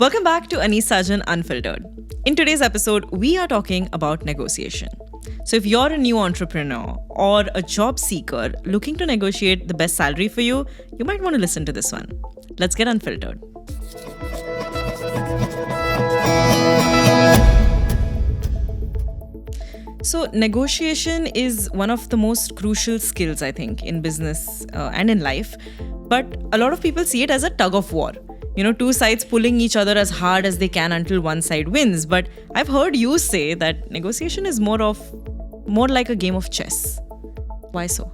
Welcome back to Anis Sajan Unfiltered. In today's episode, we are talking about negotiation. So if you're a new entrepreneur or a job seeker looking to negotiate the best salary for you, you might want to listen to this one. Let's get unfiltered. So negotiation is one of the most crucial skills, I think, in business and in life. But a lot of people see it as a tug-of-war. Two sides pulling each other as hard as they can until one side wins. But I've heard you say that negotiation is more like a game of chess. Why so?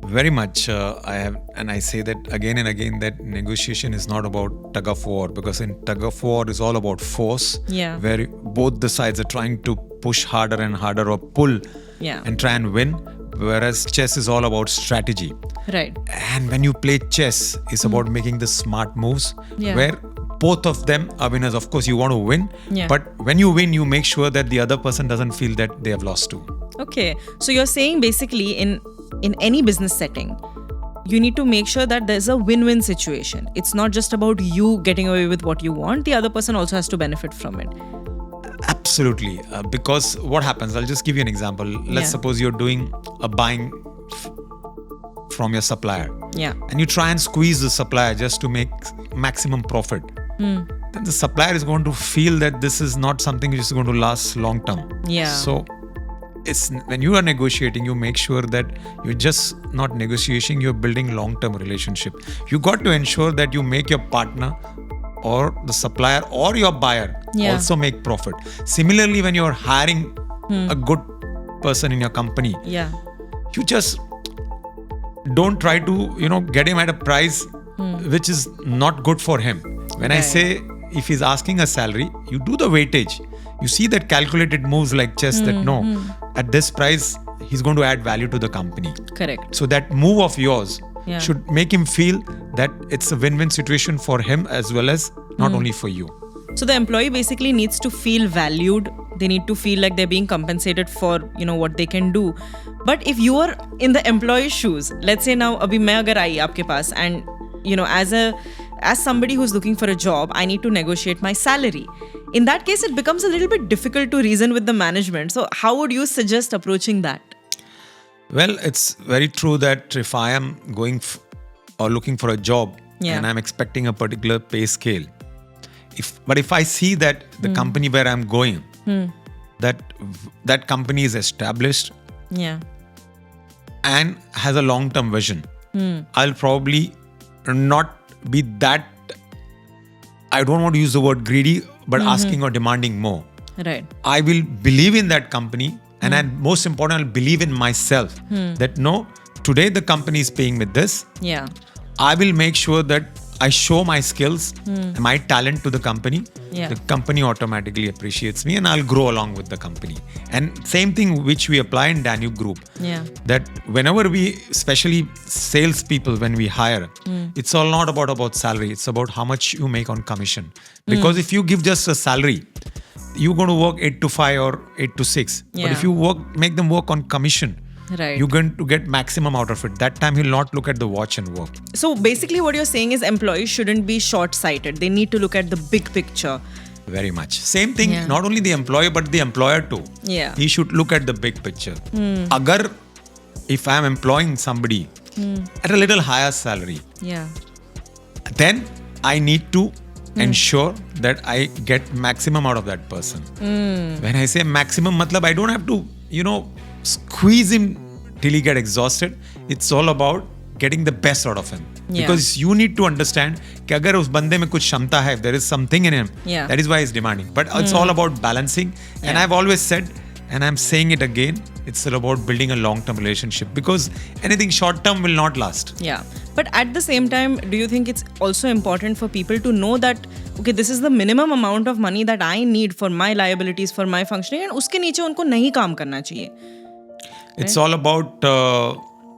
Very much. I say that again and again, that negotiation is not about tug-of-war, because in tug-of-war is all about force, where both the sides are trying to push harder and harder or pull and try and win. Whereas chess is all about strategy. Right. And when you play chess, it's about making the smart moves where both of them are winners. Of course, you want to win, but when you win, you make sure that the other person doesn't feel that they have lost too. Okay. So you're saying basically in any business setting, you need to make sure that there's a win-win situation. It's not just about you getting away with what you want. The other person also has to benefit from it. Absolutely. Because what happens, I'll just give you an example. Let's suppose you're doing a buying from your supplier. And you try and squeeze the supplier just to make maximum profit. Then the supplier is going to feel that this is not something which is going to last long term. So it's when you are negotiating, you make sure that you're just not negotiating, you're building long-term relationship. You got to ensure that you make your partner or the supplier or your buyer also make profit. Similarly, when you're hiring a good person in your company, you just don't try to get him at a price which is not good for him. When I say, if he's asking a salary, you do the weightage. You see that calculated moves like chess, that at this price he's going to add value to the company. Correct. So that move of yours should make him feel that it's a win-win situation for him as well as not only for you. So the employee basically needs to feel valued. They need to feel like they're being compensated for what they can do. But if you are in the employee's shoes, let's say now abhi main agar aayi aapke paas, and as somebody who's looking for a job, I need to negotiate my salary. In that case, it becomes a little bit difficult to reason with the management. So how would you suggest approaching that? Well, it's very true that if I am going or looking for a job and I'm expecting a particular pay scale, but if I see that the company where I'm going, that company is established and has a long-term vision, I'll probably not be that, I don't want to use the word greedy, but asking or demanding more. Right. I will believe in that company. And most important, I'll believe in myself that no, today the company is paying with this. I will make sure that I show my skills, my talent to the company. The company automatically appreciates me and I'll grow along with the company. And same thing which we apply in Danube Group. That whenever we, especially salespeople, when we hire, it's all not about salary. It's about how much you make on commission. Because if you give just a salary, you're going to work 8 to 5 or 8 to 6. But if you make them work on commission, you're going to get maximum out of it. That time he'll not look at the watch and work. So basically what you're saying is employees shouldn't be short-sighted. They need to look at the big picture. Very much. Same thing, not only the employee but the employer too. He should look at the big picture. If I'm employing somebody at a little higher salary, then I need to ensure that I get maximum out of that person. When I say maximum, I don't have to, squeeze him till he get exhausted. It's all about getting the best out of him. Because you need to understand that if there is something in him, that is why he's demanding. But it's all about balancing. And I've always said, and I'm saying it again, it's about building a long-term relationship, because anything short-term will not last. But at the same time, do you think it's also important for people to know that, okay, this is the minimum amount of money that I need for my liabilities, for my functioning, and uske niche unko nahi kaam karna chahiye. It's all about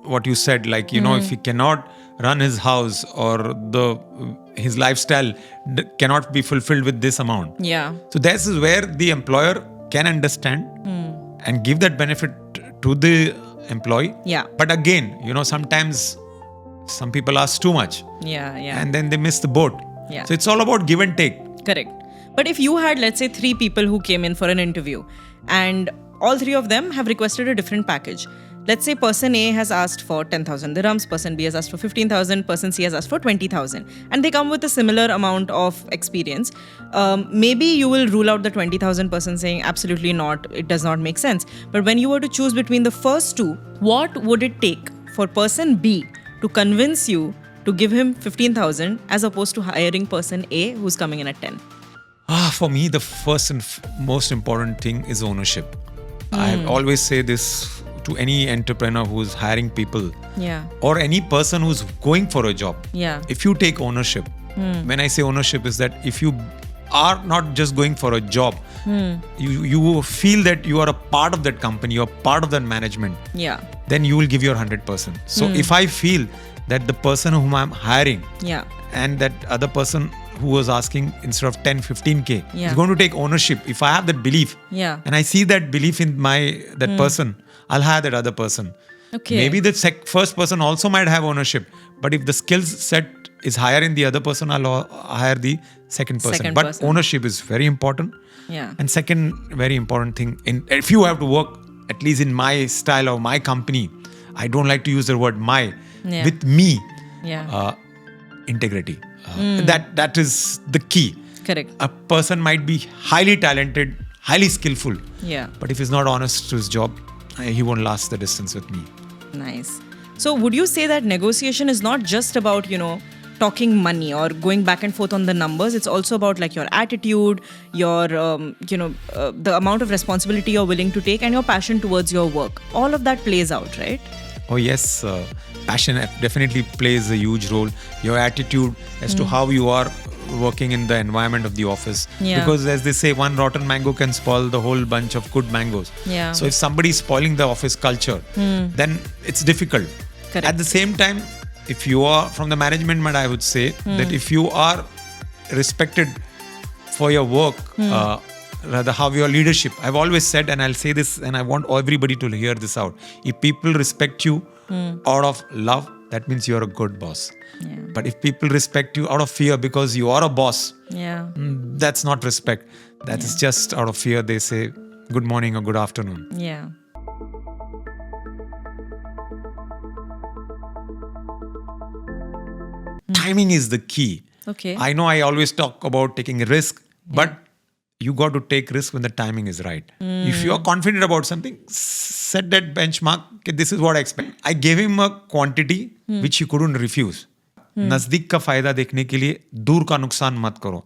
what you said, if he cannot run his house or his lifestyle cannot be fulfilled with this amount. So this is where the employer can understand and give that benefit to the employee. But again, sometimes some people ask too much. And then they miss the boat. So it's all about give and take. Correct. But if you had, let's say, 3 people who came in for an interview and all 3 of them have requested a different package. Let's say person A has asked for 10,000 dirhams, person B has asked for 15,000, person C has asked for 20,000, and they come with a similar amount of experience. Maybe you will rule out the 20,000 person saying absolutely not, it does not make sense. But when you were to choose between the first two, what would it take for person B to convince you to give him 15,000 as opposed to hiring person A who's coming in at 10? For me, the first and most important thing is ownership. I always say this to any entrepreneur who's hiring people, or any person who's going for a job. If you take ownership, when I say ownership is that if you are not just going for a job, you feel that you are a part of that company, you're part of that management, then you will give your 100%. So if I feel that the person whom I'm hiring and that other person who was asking instead of 10, 15K is going to take ownership. If I have that belief and I see that belief in that person, I'll hire that other person. Okay. Maybe the first person also might have ownership, but if the skills set is higher in the other person, I'll hire the second person. But ownership is very important. And second very important thing, if you have to work, at least in my style or my company, I don't like to use the word my, with me, integrity. That is the key. Correct. A person might be highly talented, highly skillful, but if he's not honest to his job, he won't last the distance with me. Nice. So would you say that negotiation is not just about, talking money or going back and forth on the numbers? It's also about like your attitude, your, the amount of responsibility you're willing to take and your passion towards your work. All of that plays out, right? Oh yes, passion definitely plays a huge role. Your attitude as to how you are working in the environment of the office. Because as they say, one rotten mango can spoil the whole bunch of good mangoes. So if somebody is spoiling the office culture, then it's difficult. Correct. At the same time, if you are from the management, I would say that if you are respected for your work, rather how your leadership, I've always said, and I'll say this and I want everybody to hear this out. If people respect you out of love, that means you're a good boss. But if people respect you out of fear because you are a boss, that's not respect. That is just out of fear. They say good morning or good afternoon. Timing is the key. Okay. I know I always talk about taking a risk, but you got to take risk when the timing is right. If you are confident about something, set that benchmark. Okay, this is what I expect. I gave him a quantity which he couldn't refuse. नजदीक का फायदा देखने के लिए दूर का नुकसान मत करो.